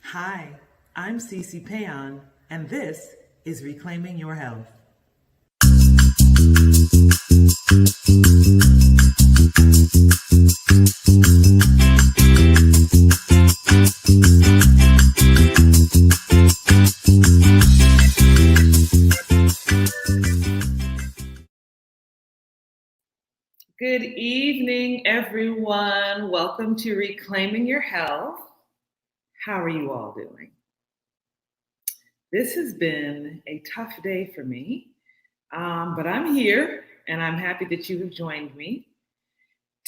Hi, I'm C.C. Péan, and this is Reclaiming Your Health. Good evening, everyone. Welcome to Reclaiming Your Health. How are you all doing? This has been a tough day for me, but I'm here and I'm happy that you have joined me.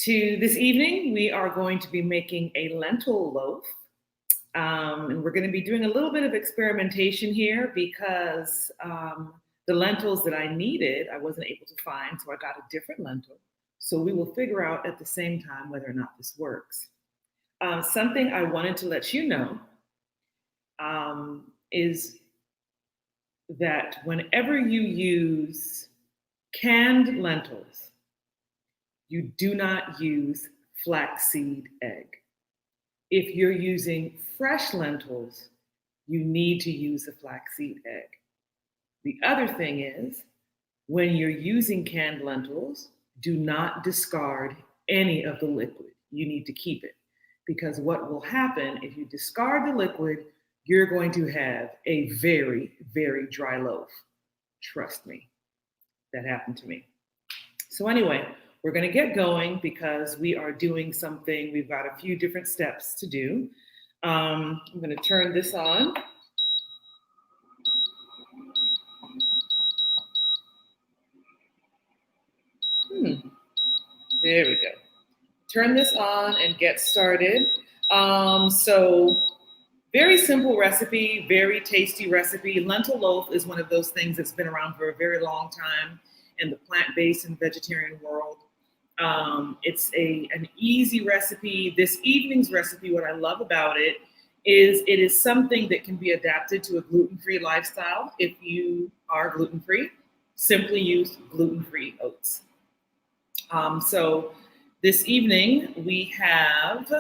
This evening, we are going to be making a lentil loaf. And we're going to be doing a little bit of experimentation here because the lentils that I needed, I wasn't able to find, so I got a different lentil. So we will figure out at the same time whether or not this works. Something I wanted to let you know is that whenever you use canned lentils, you do not use flaxseed egg. If you're using fresh lentils, you need to use a flaxseed egg. The other thing is, when you're using canned lentils, do not discard any of the liquid. You need to keep it, because what will happen if you discard the liquid, you're going to have a very, very dry loaf. Trust me, that happened to me. So anyway, we're going to get going because we are doing something. We've got a few different steps to do. I'm going to turn this on. There we go. Turn this on and get started. So very simple recipe, very tasty recipe. Lentil loaf is one of those things that's been around for a very long time in the plant-based and vegetarian world. It's an easy recipe. This evening's recipe, what I love about it is something that can be adapted to a gluten-free lifestyle. If you are gluten-free, simply use gluten-free oats. So this evening we have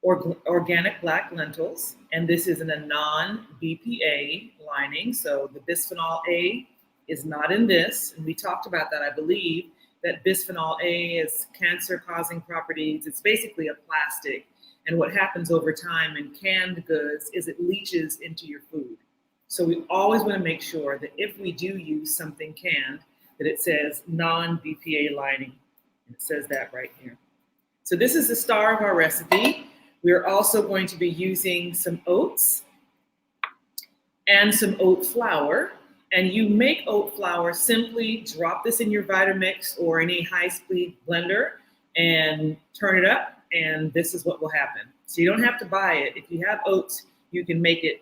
organic black lentils, and this is in a non-BPA lining. So the bisphenol A is not in this, and we talked about that, I believe, that bisphenol A is cancer-causing properties. It's basically a plastic, and what happens over time in canned goods is it leaches into your food. So we always want to make sure that if we do use something canned, that it says non-BPA lining, and it says that right here. So this is the star of our recipe. We're also going to be using some oats and some oat flour. And you make oat flour, simply drop this in your Vitamix or any high-speed blender and turn it up, and this is what will happen. So you don't have to buy it. If you have oats, you can make it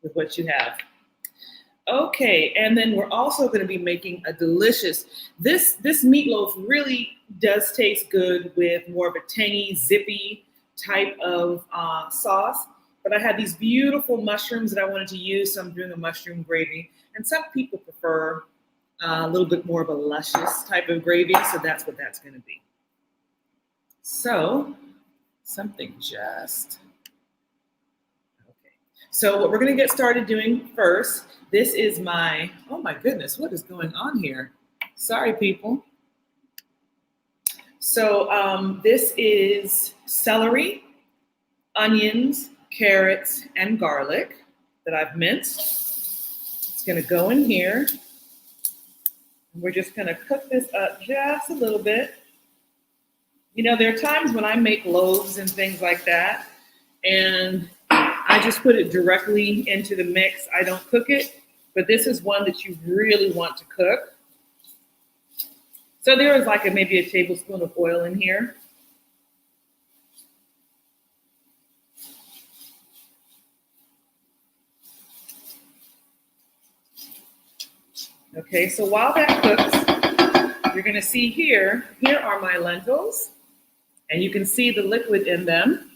with what you have. Okay, and then we're also going to be making a delicious, this meatloaf really does taste good with more of a tangy, zippy type of sauce. But I had these beautiful mushrooms that I wanted to use, so I'm doing a mushroom gravy. And some people prefer a little bit more of a luscious type of gravy, so that's what that's going to be. So, something just... Okay. So what we're going to get started doing first, this is my... Oh my goodness, what is going on here? Sorry, people. So this is celery, onions, carrots, and garlic that I've minced. It's going to go in here. We're just going to cook this up just a little bit. You know, there are times when I make loaves and things like that, and I just put it directly into the mix. I don't cook it, but this is one that you really want to cook. So there is like maybe a tablespoon of oil in here. Okay, so while that cooks, you're going to see here are my lentils, and you can see the liquid in them.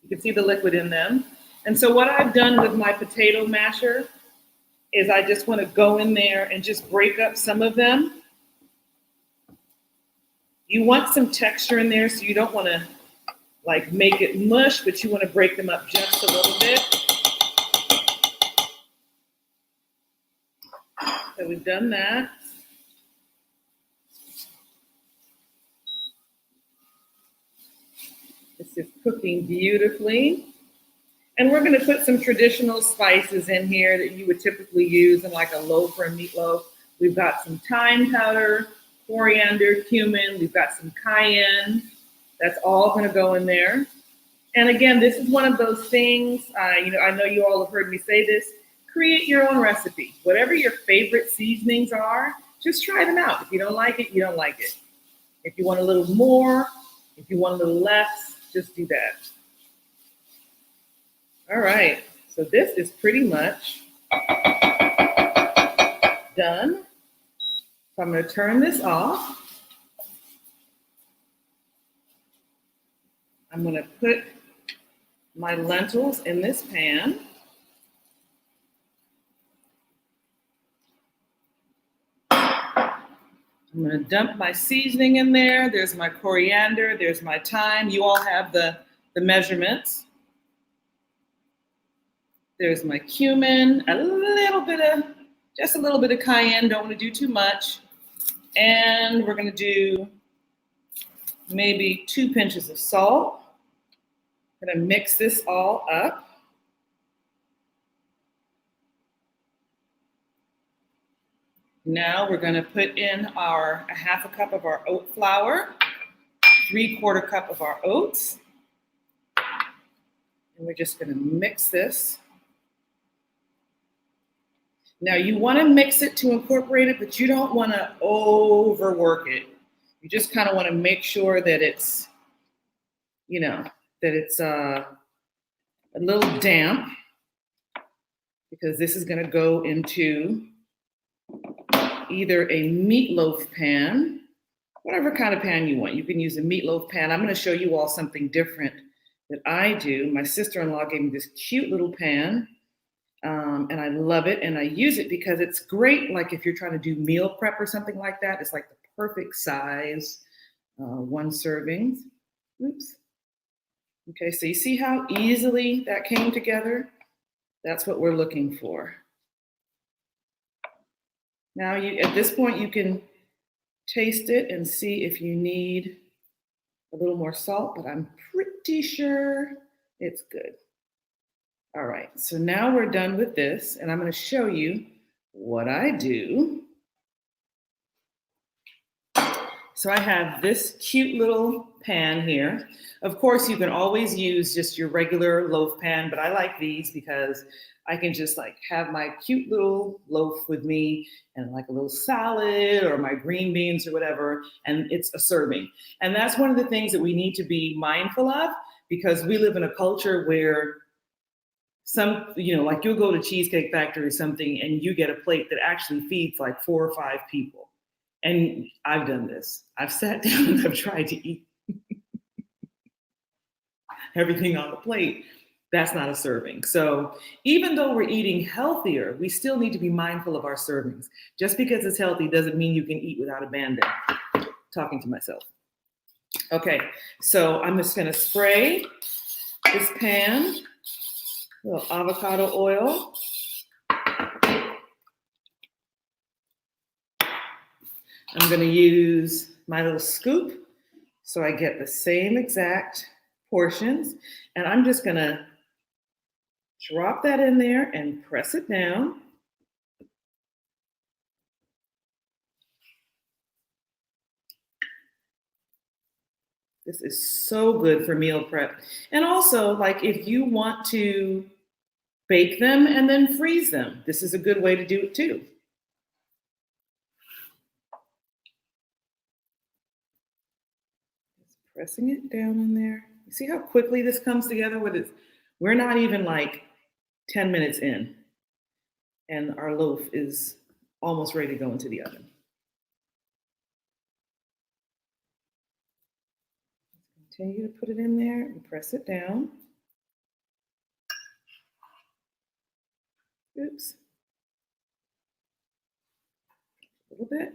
You can see the liquid in them. And so what I've done with my potato masher is I just want to go in there and just break up some of them. You want some texture in there, so you don't want to like make it mush, but you want to break them up just a little bit. So we've done that. This is cooking beautifully. And we're going to put some traditional spices in here that you would typically use in like a loaf or a meatloaf. We've got some thyme powder, coriander, cumin. We've got some cayenne. That's all going to go in there. And again, this is one of those things, I know you all have heard me say this, create your own recipe. Whatever your favorite seasonings are, just try them out. If you don't like it, you don't like it. If you want a little more, if you want a little less, just do that. All right, so this is pretty much done. So I'm going to turn this off. I'm going to put my lentils in this pan. I'm going to dump my seasoning in there. There's my coriander. There's my thyme. You all have the measurements. There's my cumin, just a little bit of cayenne. Don't want to do too much. And we're going to do maybe 2 pinches of salt. I'm going to mix this all up. Now we're going to put in a half a cup of our oat flour, 3/4 cup of our oats. And we're just going to mix this. Now you want to mix it to incorporate it, but you don't want to overwork it. You just kind of want to make sure that it's, a little damp, because this is going to go into either a meatloaf pan, whatever kind of pan you want. You can use a meatloaf pan. I'm going to show you all something different that I do. My sister-in-law gave me this cute little pan. And I love it, and I use it because it's great. Like if you're trying to do meal prep or something like that, it's like the perfect size, 1 serving. Oops. Okay, so you see how easily that came together? That's what we're looking for. Now, at this point, you can taste it and see if you need a little more salt, but I'm pretty sure it's good. All right, so now we're done with this, and I'm going to show you what I do. So I have this cute little pan here. Of course, you can always use just your regular loaf pan, but I like these because I can just like have my cute little loaf with me and like a little salad or my green beans or whatever, and it's a serving. And that's one of the things that we need to be mindful of, because we live in a culture where like you'll go to Cheesecake Factory or something and you get a plate that actually feeds like 4 or 5 people. And I've done this. I've sat down and I've tried to eat everything on the plate. That's not a serving. So even though we're eating healthier, we still need to be mindful of our servings. Just because it's healthy doesn't mean you can eat without abandon. Talking to myself. Okay, so I'm just gonna spray this pan. A little avocado oil. I'm going to use my little scoop so I get the same exact portions. And I'm just going to drop that in there and press it down. This is so good for meal prep. And also, like if you want to bake them and then freeze them, this is a good way to do it too. Just pressing it down in there. You see how quickly this comes together with it? We're not even like 10 minutes in, and our loaf is almost ready to go into the oven. Continue to put it in there and press it down. Oops. A little bit.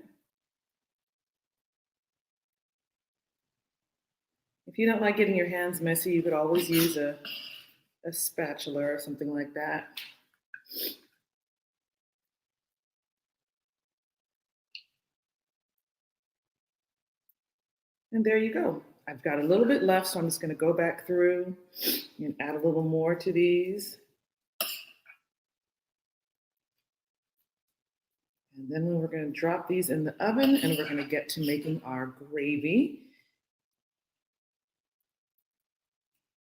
If you don't like getting your hands messy, you could always use a spatula or something like that. And there you go. I've got a little bit left, so I'm just going to go back through and add a little more to these. And then we're going to drop these in the oven and we're going to get to making our gravy.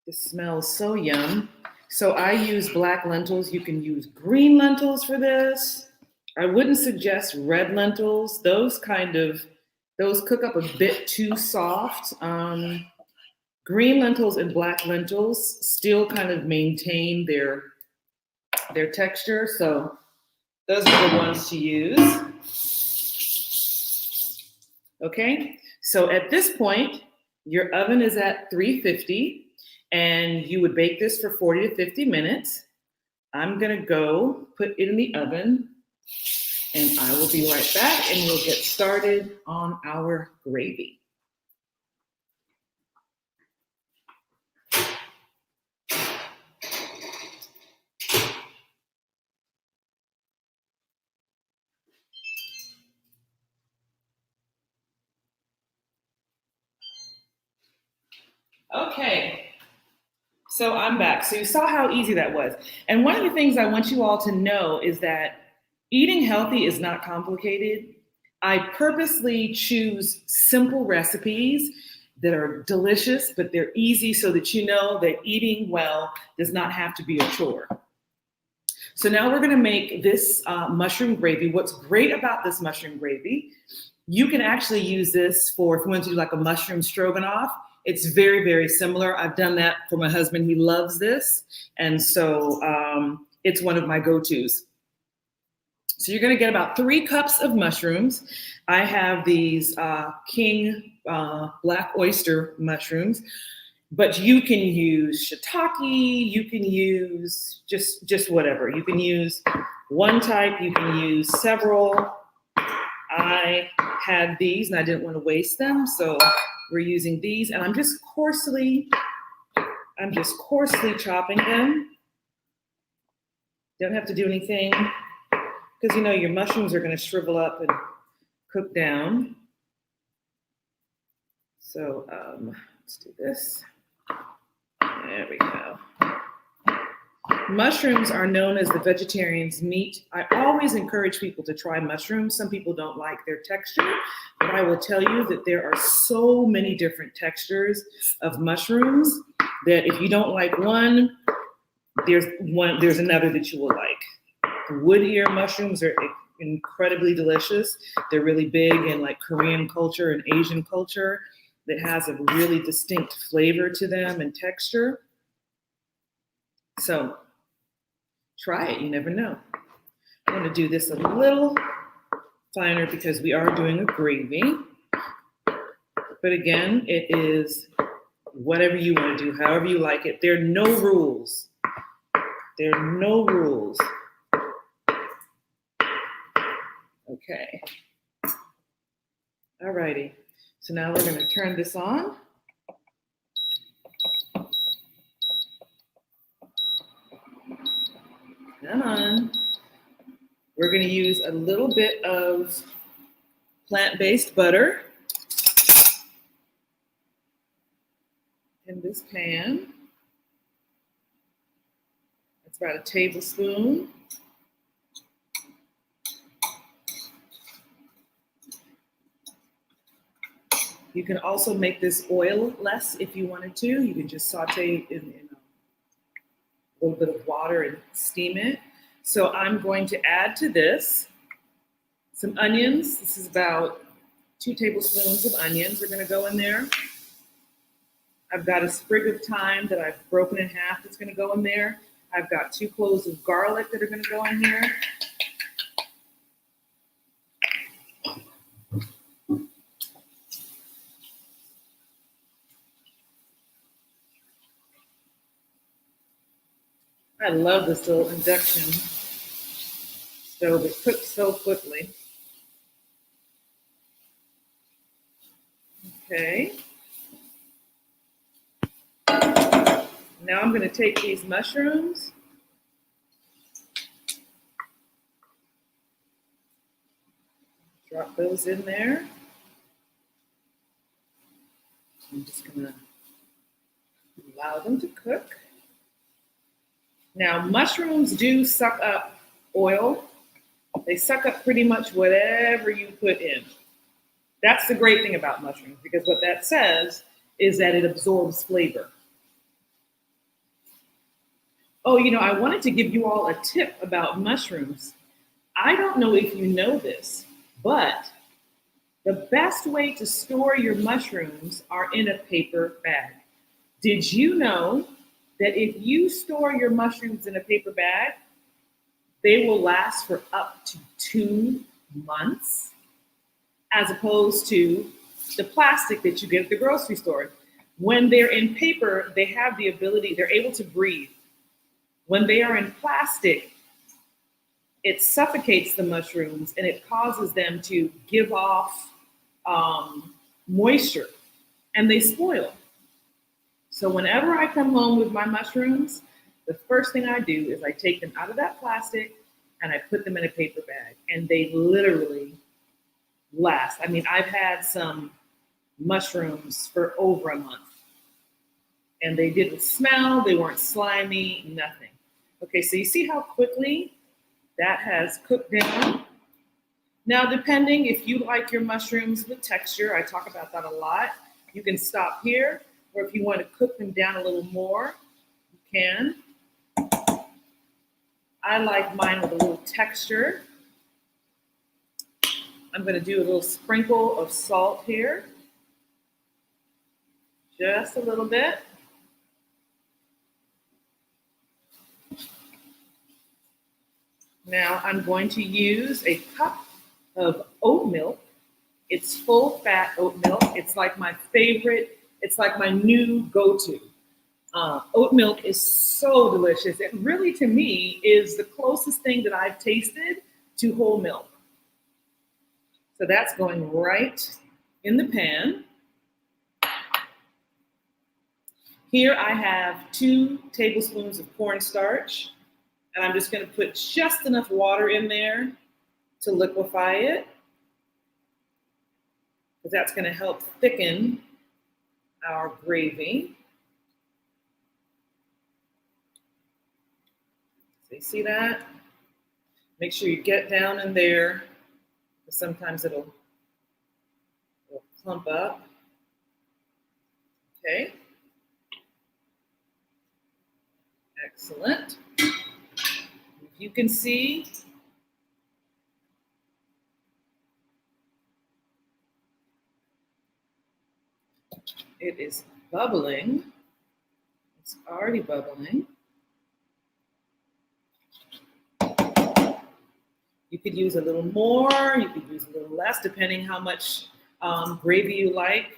This smells so yum. So I use black lentils. You can use green lentils for this. I wouldn't suggest red lentils. Those cook up a bit too soft. Green lentils and black lentils still kind of maintain their texture. So those are the ones to use. Okay, so at this point, your oven is at 350 and you would bake this for 40 to 50 minutes. I'm gonna go put it in the oven and I will be right back and we'll get started on our gravy. Okay, so I'm back. So you saw how easy that was. And one of the things I want you all to know is that eating healthy is not complicated. I purposely choose simple recipes that are delicious, but they're easy so that you know that eating well does not have to be a chore. So now we're gonna make this mushroom gravy. What's great about this mushroom gravy, you can actually use this for, if you want to do like a mushroom stroganoff, it's very, very similar. I've done that for my husband. He loves this. And so it's one of my go-tos. So you're gonna get about 3 cups of mushrooms. I have these king black oyster mushrooms, but you can use shiitake, you can use just whatever. You can use one type, you can use several. I had these and I didn't want to waste them, so we're using these, and I'm just coarsely chopping them. Don't have to do anything because you know your mushrooms are going to shrivel up and cook down. So let's do this. There we go. Mushrooms are known as the vegetarian's meat. I always encourage people to try mushrooms. Some people don't like their texture, but I will tell you that there are so many different textures of mushrooms that if you don't like one, there's another that you will like. Wood ear mushrooms are incredibly delicious. They're really big in like Korean culture and Asian culture that has a really distinct flavor to them and texture. So try it, you never know. I'm gonna do this a little finer because we are doing a gravy. But again, it is whatever you wanna do, however you like it. There are no rules. There are no rules. Okay. All righty. So now we're gonna turn this on. Come on. We're going to use a little bit of plant-based butter in this pan. That's about a tablespoon. You can also make this oil-less if you wanted to. You can just saute in a little bit of water and steam it. So I'm going to add to this some onions. This is about 2 tablespoons of onions are going to go in there. I've got a sprig of thyme that I've broken in half that's going to go in there. I've got 2 cloves of garlic that are going to go in here. I love this little induction stove. It cooks so quickly. Okay. Now I'm going to take these mushrooms, drop those in there. I'm just going to allow them to cook. Now, mushrooms do suck up oil. They suck up pretty much whatever you put in. That's the great thing about mushrooms, because what that says is that it absorbs flavor. Oh, I wanted to give you all a tip about mushrooms. I don't know if you know this, but the best way to store your mushrooms are in a paper bag. Did you know that if you store your mushrooms in a paper bag, they will last for up to 2 months, as opposed to the plastic that you get at the grocery store? When they're in paper, they have the ability, they're able to breathe. When they are in plastic, it suffocates the mushrooms and it causes them to give off moisture, and they spoil. So whenever I come home with my mushrooms, the first thing I do is I take them out of that plastic and I put them in a paper bag, and they literally last. I mean, I've had some mushrooms for over a month, and they didn't smell, they weren't slimy, nothing. Okay, so you see how quickly that has cooked down? Now, depending if you like your mushrooms with texture, I talk about that a lot, you can stop here, or if you want to cook them down a little more, you can. I like mine with a little texture. I'm going to do a little sprinkle of salt here, just a little bit. Now I'm going to use a cup of oat milk. It's full fat oat milk. It's like my favorite. It's like my new go-to. Oat milk is so delicious. It really, to me, is the closest thing that I've tasted to whole milk. So that's going right in the pan. Here I have 2 tablespoons of cornstarch, and I'm just going to put just enough water in there to liquefy it, because that's going to help thicken our gravy. So you see that? Make sure you get down in there, because sometimes it'll clump up. Okay. Excellent. If you can see, it is bubbling. It's already bubbling. You could use a little more, you could use a little less, depending how much gravy you like.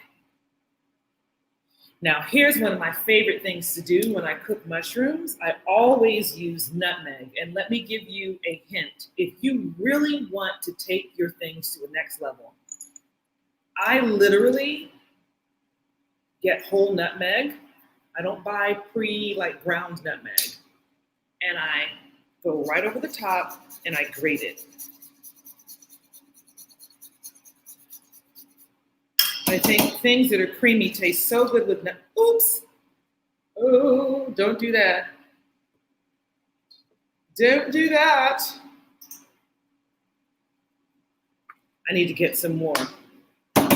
Now, here's one of my favorite things to do when I cook mushrooms. I always use nutmeg. And let me give you a hint. If you really want to take your things to the next level, I literally get whole nutmeg. I don't buy ground nutmeg. And I go right over the top and I grate it. I think things that are creamy taste so good with nutmeg. Oops. Oh, don't do that. Don't do that. I need to get some more.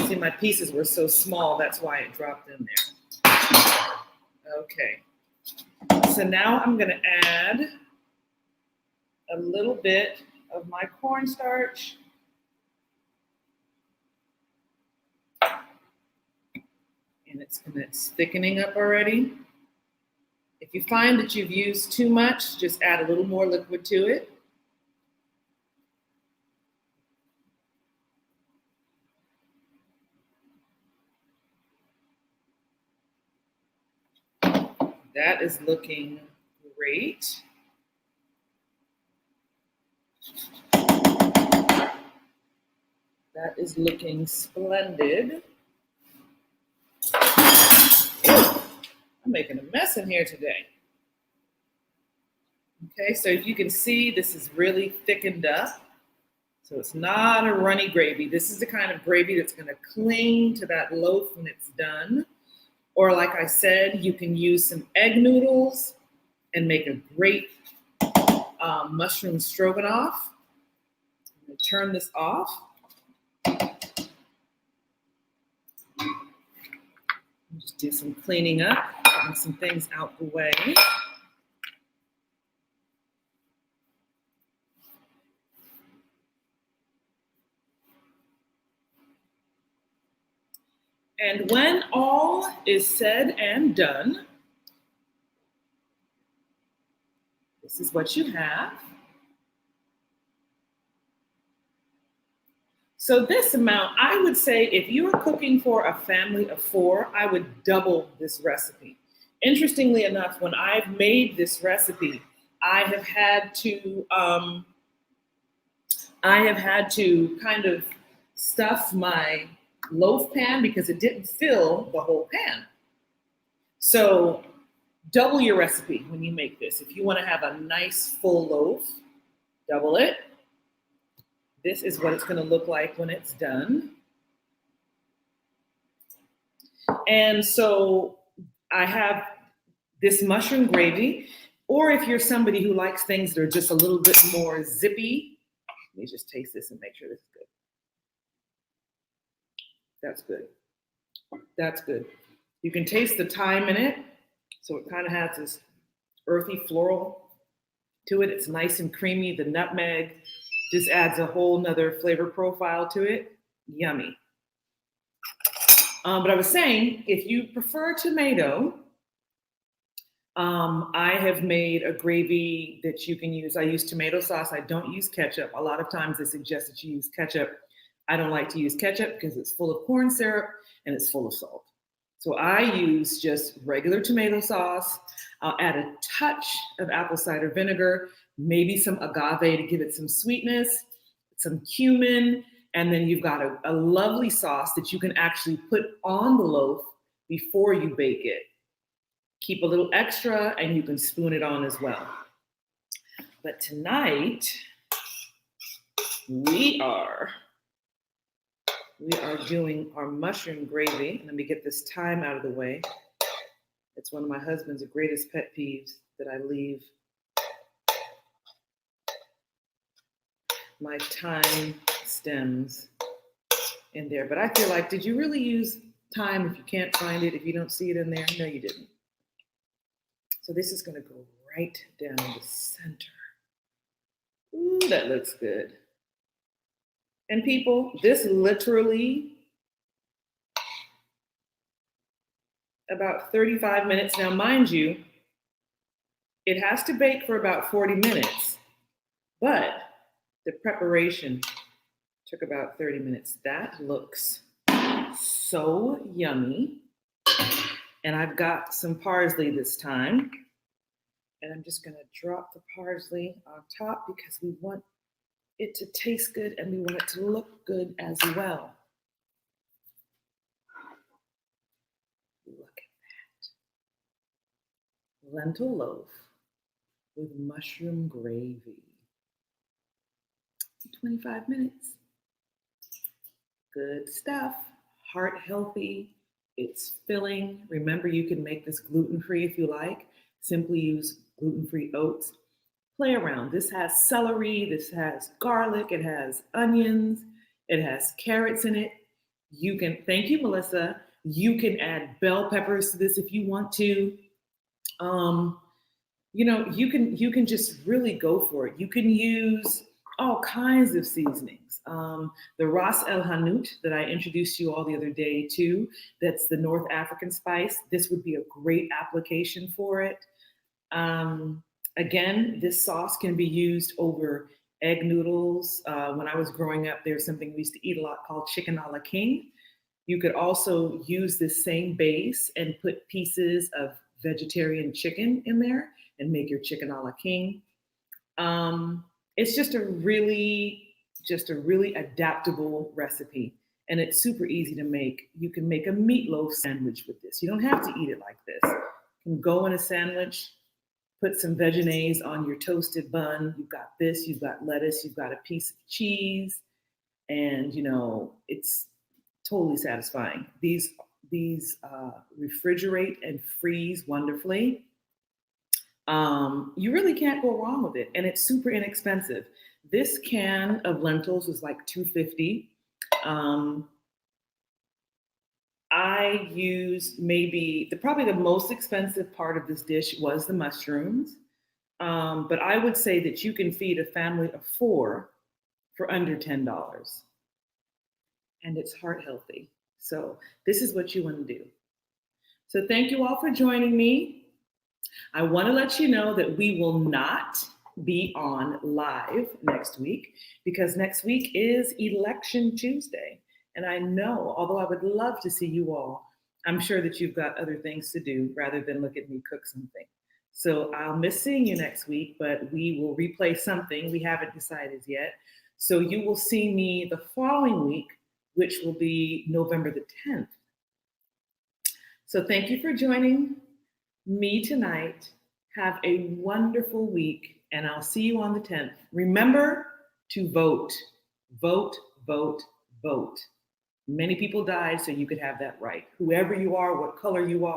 See, my pieces were so small, that's why it dropped in there. Okay. So now I'm going to add a little bit of my cornstarch. And it's thickening up already. If you find that you've used too much, just add a little more liquid to it. That is looking great. That is looking splendid. I'm making a mess in here today. Okay, so if you can see, this is really thickened up. So it's not a runny gravy. This is the kind of gravy that's going to cling to that loaf when it's done. Or like I said, you can use some egg noodles and make a great mushroom stroganoff. I'm going to turn this off. Just do some cleaning up, getting some things out the way. And when all is said and done, this is what you have. So this amount, I would say if you are cooking for a family of 4, I would double this recipe. Interestingly enough, when I've made this recipe, I have had to kind of stuff my loaf pan because it didn't fill the whole pan. So double your recipe when you make this. If you want to have a nice full loaf, double it. This is what it's going to look like when it's done. And so I have this mushroom gravy, or if you're somebody who likes things that are just a little bit more zippy, let me just taste this and make sure this is good. That's good. That's good. You can taste the thyme in it. So it kind of has this earthy floral to it. It's nice and creamy. The nutmeg just adds a whole nother flavor profile to it. Yummy. But I was saying, if you prefer tomato, I have made a gravy that you can use. I use tomato sauce. I don't use ketchup. A lot of times they suggest that you use ketchup. I don't like to use ketchup because it's full of corn syrup and it's full of salt. So I use just regular tomato sauce. I'll add a touch of apple cider vinegar, maybe some agave to give it some sweetness, some cumin, and then you've got a lovely sauce that you can actually put on the loaf before you bake it. Keep a little extra and you can spoon it on as well. But tonight, we are doing our mushroom gravy. Let me get this thyme out of the way. It's one of my husband's greatest pet peeves that I leave my thyme stems in there. But I feel like, did you really use thyme if you can't find it, if you don't see it in there? No, you didn't. So this is going to go right down the center. Ooh, that looks good. And people, this literally about 35 minutes. Now, mind you, it has to bake for about 40 minutes, but the preparation took about 30 minutes. That looks so yummy. And I've got some parsley this time. And I'm just gonna drop the parsley on top because we want it to taste good and we want it to look good as well. Look at that. Lentil loaf with mushroom gravy. 25 minutes. Good stuff. Heart healthy. It's filling. Remember, you can make this gluten-free if you like. Simply use gluten-free oats. Play around. This has celery, this has garlic, it has onions, it has carrots in it. You can, thank you, Melissa. You can add bell peppers to this if you want to. You can just really go for it. You can use all kinds of seasonings. The Ras El Hanout that I introduced you all the other day too, that's the North African spice. This would be a great application for it. Again, this sauce can be used over egg noodles. When I was growing up, there's something we used to eat a lot called chicken a la king. You could also use this same base and put pieces of vegetarian chicken in there and make your chicken a la king. It's just a really adaptable recipe, and it's super easy to make. You can make a meatloaf sandwich with this. You don't have to eat it like this. You can go in a sandwich, put some veggies on your toasted bun. You've got this, you've got lettuce, you've got a piece of cheese, and it's totally satisfying. These refrigerate and freeze wonderfully. You really can't go wrong with it, and it's super inexpensive. This can of lentils was like $2.50. Um, I used maybe probably the most expensive part of this dish was the mushrooms, but I would say that you can feed a family of four for under $10, and it's heart healthy. So this is what you want to do. So thank you all for joining me. I want to let you know that we will not be on live next week because next week is Election Tuesday. And I know, although I would love to see you all, I'm sure that you've got other things to do rather than look at me cook something. So I'll miss seeing you next week, but we will replay something. We haven't decided yet. So you will see me the following week, which will be November the 10th. So thank you for joining me tonight. Have a wonderful week, and I'll see you on the 10th. Remember to vote, vote, vote, vote. Many people died so you could have that right. Whoever you are, what color you are.